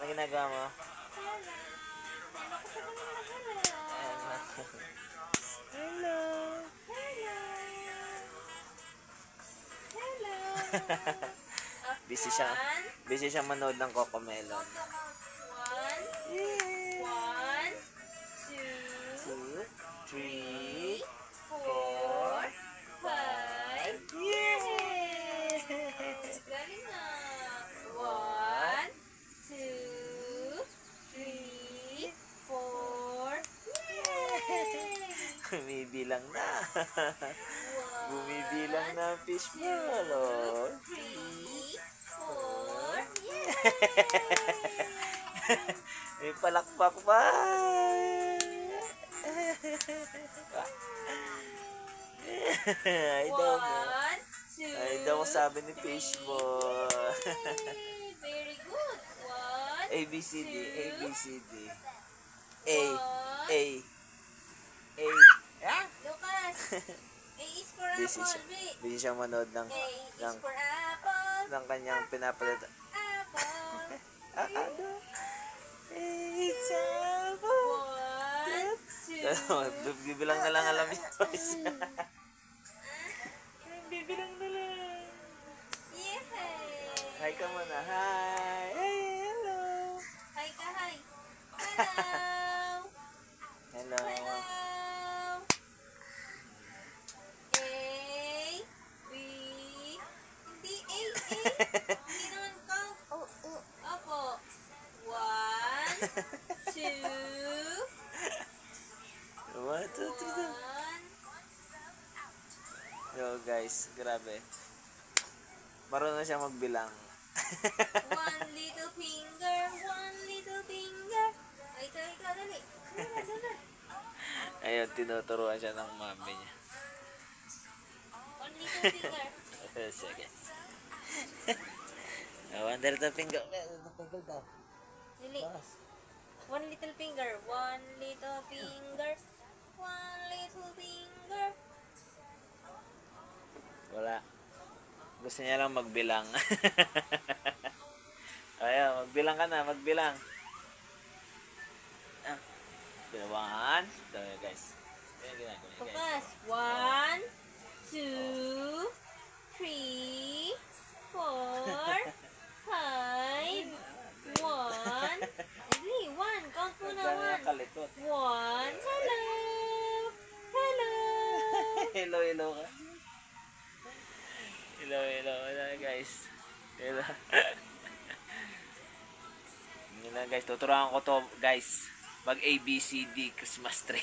Ano ginagawa mo? Hello. busy siya. Busy siya manood ng Cocomelon. 1, 2, 3, 4, 5. Yay! Galing na. 1, 2, 3, 4. Yay! Bumibilang na. Bumibilang na ang fishball. 3, 4. May palakpak pa. Ay daw mo. 1, 2. Ay daw sabi ni fishball. Very good. 1, ABCD, two, ABCD. A, one. A, A. Ah? Lucas. A is for Busy siya. apple. B. Busy siya manood A is for apple. ng kanyang pinapalit. Apple. Ano? It's apple. 1, 2. Bibilang na lang alam ito. Bibilang na lang. Yay! Hi ka muna. Hi. Hey, hello. Hi ka, hi. Hello. Hello. Hello. A, B. Hindi A, A. Hindi naman count. Opo. 1, 2. 1, 2, 3. Yo guys, grabe. Marunong siya magbilang. One little finger, one little finger. Ay, ikaw, dali. Dali. Ayun, tinuturuan siya ng mami niya. One little finger. Sige. One little finger. Finger daw. Dali. One little finger, one little finger, one little finger. Wala. Gusto niya lang magbilang. Ayan, magbilang ka na, magbilang. Ah, bilawan. Ito guys. Ayan, ginagawa niya guys. Focus. 1, 2, 3, 4, 5, 1. Dali, 1. Count muna, Gano'n 1. kalikot. 1. Hello. Hello. Hello, hello ka. Hello, hello, hello guys. Hello. Yun lang guys, tuturuan ko to guys. Mag ABCD Christmas tree.